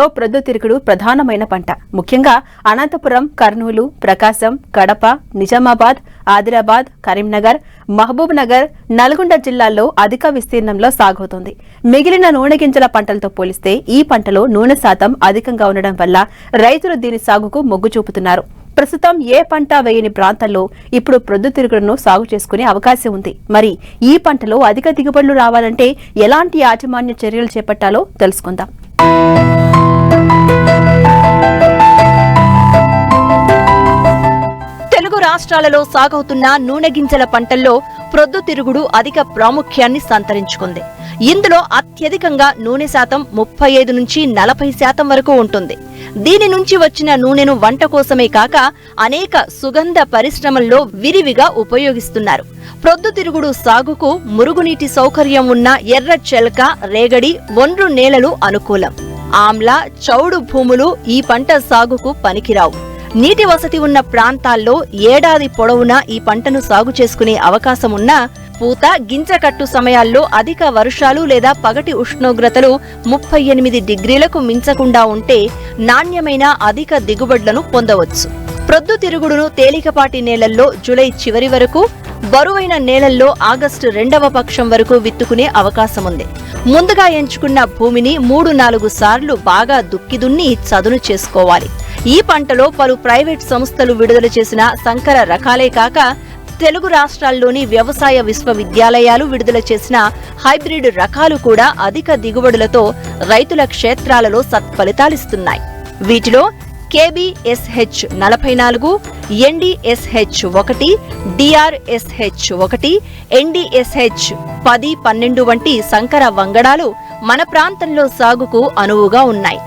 రాష్ట్రాల్లో ప్రొద్దుతిరుగుడు ప్రధానమైన పంట. ముఖ్యంగా అనంతపురం, కర్నూలు, ప్రకాశం, కడప, నిజామాబాద్, ఆదిలాబాద్, కరీంనగర్, మహబూబ్ నగర్, నల్గొండ జిల్లాల్లో అధిక విస్తీర్ణంలో సాగవుతోంది. మిగిలిన నూనె గింజల పంటలతో పోలిస్తే ఈ పంటలో నూనె శాతం అధికంగా ఉండడం వల్ల రైతులు దీని సాగుకు మొగ్గు చూపుతున్నారు. ప్రస్తుతం ఏ పంట వేయని ప్రాంతాల్లో ఇప్పుడు ప్రొద్దుతిరుగుడును సాగు చేసుకునే అవకాశం ఉంది. మరి ఈ పంటలో అధిక దిగుబడులు రావాలంటే ఎలాంటి యాజమాన్య చర్యలు చేపట్టాలో తెలుసుకుందాం. తెలుగు రాష్ట్రాలలో సాగవుతున్న నూనె గింజల పంటల్లో ప్రొద్దుతిరుగుడు అధిక ప్రాముఖ్యాన్ని సంతరించుకుంది. ఇందులో అత్యధికంగా నూనె శాతం 35 నుంచి 40% వరకు ఉంటుంది. దీని నుంచి వచ్చిన నూనెను వంట కోసమే కాక అనేక సుగంధ పరిశ్రమల్లో విరివిగా ఉపయోగిస్తున్నారు. ప్రొద్దుతిరుగుడు సాగుకు మురుగునీటి సౌకర్యం ఉన్న ఎర్ర చెలక, రేగడి, ఒండ్రు నేలలు అనుకూలం. ఆమ్ల, చౌడు భూములు ఈ పంట సాగుకు పనికిరావు. నీటి వసతి ఉన్న ప్రాంతాల్లో ఏడాది పొడవునా ఈ పంటను సాగు చేసుకునే అవకాశం ఉన్నా పూత, గింజ కట్టు సమయాల్లో అధిక వర్షాలు లేదా పగటి ఉష్ణోగ్రతలు 38 డిగ్రీలకు మించకుండా ఉంటే నాణ్యమైన అధిక దిగుబడులను పొందవచ్చు. ప్రొద్దుతిరుగుడును తేలికపాటి నేలల్లో జూలై చివరి వరకు, బరువైన నేలల్లో ఆగస్టు 2వ పక్షం వరకు విత్తుకునే అవకాశముంది. ముందుగా ఎంచుకున్న భూమిని 3-4 సార్లు బాగా దుక్కిదున్ని చదును చేసుకోవాలి. ఈ పంటలో పలు ప్రైవేట్ సంస్థలు విడుదల చేసిన సంకర రకాలే కాక తెలుగు రాష్ట్రాల్లోని వ్యవసాయ విశ్వవిద్యాలయాలు విడుదల చేసిన హైబ్రిడ్ రకాలు కూడా అధిక దిగుబడులతో రైతుల క్షేత్రాలలో సత్ఫలితాలిస్తున్నాయి. వీటిలో KBSH 44, NDSH 1, DRSH 1, NDSH 10-12 వంటి సంకర వంగడాలు మన ప్రాంతంలో సాగుకు అనువుగా ఉన్నాయి.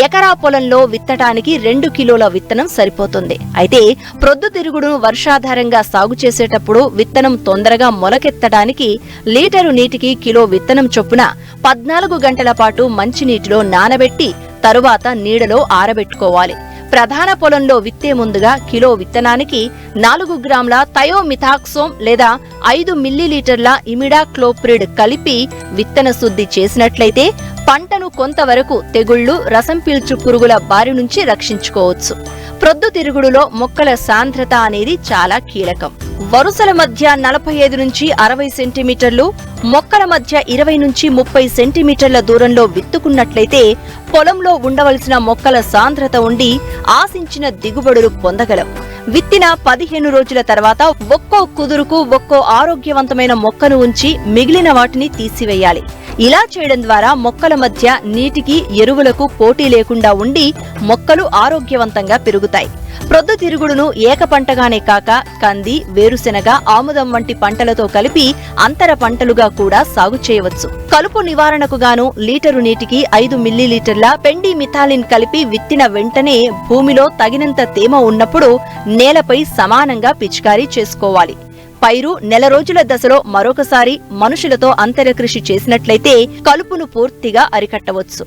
ఎకరా పొలంలో విత్తటానికి 2 కిలోల విత్తనం సరిపోతుంది. అయితే ప్రొద్దుతిరుగుడును వర్షాధారంగా సాగు చేసేటప్పుడు విత్తనం తొందరగా మొలకెత్తడానికి లీటరు నీటికి కిలో విత్తనం చొప్పున 14 గంటల పాటు మంచినీటిలో నానబెట్టి తరువాత నీడలో ఆరబెట్టుకోవాలి. ప్రధాన పొలంలో విత్తే ముందుగా కిలో విత్తనానికి 4 గ్రాముల థయోమిథాక్సోమ్ లేదా 5 మిల్లీలీటర్ల ఇమిడాక్లోప్రిడ్ కలిపి విత్తన శుద్ధి చేసినట్లయితే పంటను కొంతవరకు తెగుళ్లు, రసం పీల్చు పురుగుల బారి నుంచి రక్షించుకోవచ్చు. ప్రొద్దుతిరుగుడులో మొక్కల సాంద్రత అనేది చాలా కీలకం. వరుసల మధ్య 45 నుంచి 60 సెంటీమీటర్లు, మొక్కల మధ్య 20 నుంచి 30 సెంటీమీటర్ల దూరంలో విత్తుకున్నట్లయితే పొలంలో ఉండవలసిన మొక్కల సాంద్రత ఉండి ఆశించిన దిగుబడులు పొందగలం. విత్తిన 15 రోజుల తర్వాత ఒక్కో కుదురుకు ఒక్కో ఆరోగ్యవంతమైన మొక్కను ఉంచి మిగిలిన వాటిని తీసివేయాలి. ఇలా చేయడం ద్వారా మొక్కల మధ్య నీటికి, ఎరువులకు పోటీ లేకుండా ఉండి మొక్కలు ఆరోగ్యవంతంగా పెరుగుతాయి. ప్రొద్దుతిరుగుడును ఏకపంటగానే కాక కంది, వేరుశెనగ, ఆముదం వంటి పంటలతో కలిపి అంతర పంటలుగా కూడా సాగు చేయవచ్చు. కలుపు నివారణకు గాను లీటరు నీటికి 5 మిల్లీలీటర్ల పెండిమిథాలిన్ కలిపి విత్తిన వెంటనే భూమిలో తగినంత తేమ ఉన్నప్పుడు నేలపై సమానంగా పిచికారీ చేసుకోవాలి. పైరు నెల రోజుల దశలో మరొకసారి మనుషులతో అంతరకృషి చేసినట్లయితే కలుపును పూర్తిగా అరికట్టవచ్చు.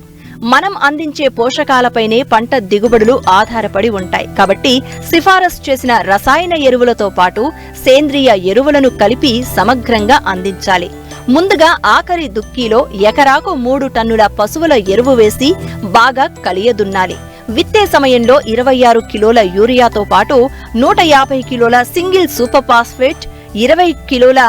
మనం అందించే పోషకాలపైనే పంట దిగుబడులు ఆధారపడి ఉంటాయి. కాబట్టి సిఫారసు చేసిన రసాయన ఎరువులతో పాటు సేంద్రియ ఎరువులను కలిపి సమగ్రంగా అందించాలి. ముందుగా ఆఖరి దుక్కిలో ఎకరాకు 3 టన్నుల పశువుల ఎరువు వేసి బాగా కలియదున్నాలి. విత్తే సమయంలో 26 కిలోల యూరియాతో పాటు 150 కిలోల సింగిల్ సూపర్ ఫాస్ఫేట్, 20 కిలోల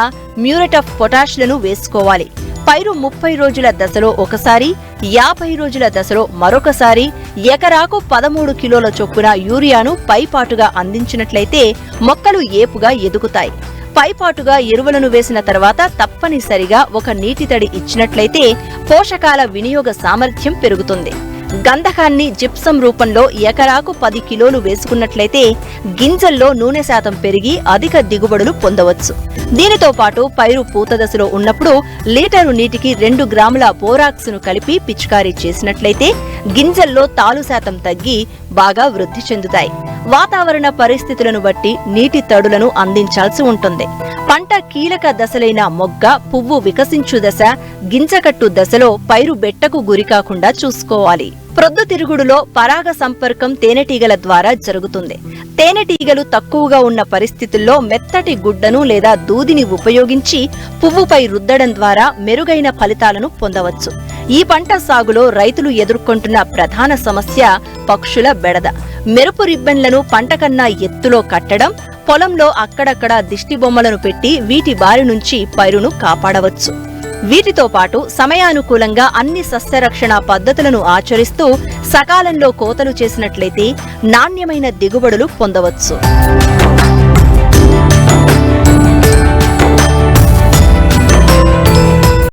మ్యూరేట్ ఆఫ్ పొటాష్లను వేసుకోవాలి. పైరు 30 రోజుల దశలో ఒకసారి, 50 రోజుల దశలో మరొకసారి ఎకరాకు 13 కిలోల చొప్పున యూరియాను పైపాటుగా అందించినట్లయితే మొక్కలు ఏపుగా ఎదుగుతాయి. పైపాటుగా ఎరువులను వేసిన తర్వాత తప్పనిసరిగా ఒక నీటి తడి ఇచ్చినట్లయితే పోషకాల వినియోగ సామర్థ్యం పెరుగుతుంది. గంధకాన్ని జిప్సం రూపంలో ఎకరాకు 10 కిలోలు వేసుకున్నట్లయితే గింజల్లో నూనె శాతం పెరిగి అధిక దిగుబడులు పొందవచ్చు. దీనితో పాటు పైరు పూత దశలో ఉన్నప్పుడు లీటరు నీటికి 2 గ్రాముల బోరాక్స్ను కలిపి పిచికారీ చేసినట్లయితే గింజల్లో తాలు శాతం తగ్గి బాగా వృద్ధి చెందుతాయి. వాతావరణ పరిస్థితులను బట్టి నీటి తడులను అందించాల్సి ఉంటుంది. పంట కీలక దశలైన మొగ్గ, పువ్వు వికసించు దశ, గింజకట్టు దశలో పైరు బెట్టకు గురికాకుండా చూసుకోవాలి. ప్రొద్దుతిరుగుడులో పరాగ సంపర్కం తేనెటీగల ద్వారా జరుగుతుంది. తేనెటీగలు తక్కువగా ఉన్న పరిస్థితుల్లో మెత్తటి గుడ్డను లేదా దూదిని ఉపయోగించి పువ్వుపై రుద్దడం ద్వారా మెరుగైన ఫలితాలను పొందవచ్చు. ఈ పంట సాగులో రైతులు ఎదుర్కొంటున్న ప్రధాన సమస్య పక్షుల బెడద. మెరుపు రిబ్బన్లను పంట కన్నా ఎత్తులో కట్టడం, పొలంలో అక్కడక్కడ దిష్టి బొమ్మలను పెట్టి వీటి బారి నుంచి పైరును కాపాడవచ్చు. వీటితో పాటు సమయానుకూలంగా అన్ని సస్యరక్షణ పద్ధతులను ఆచరిస్తూ సకాలంలో కోతలు చేసినట్లయితే నాణ్యమైన దిగుబడులు పొందవచ్చు.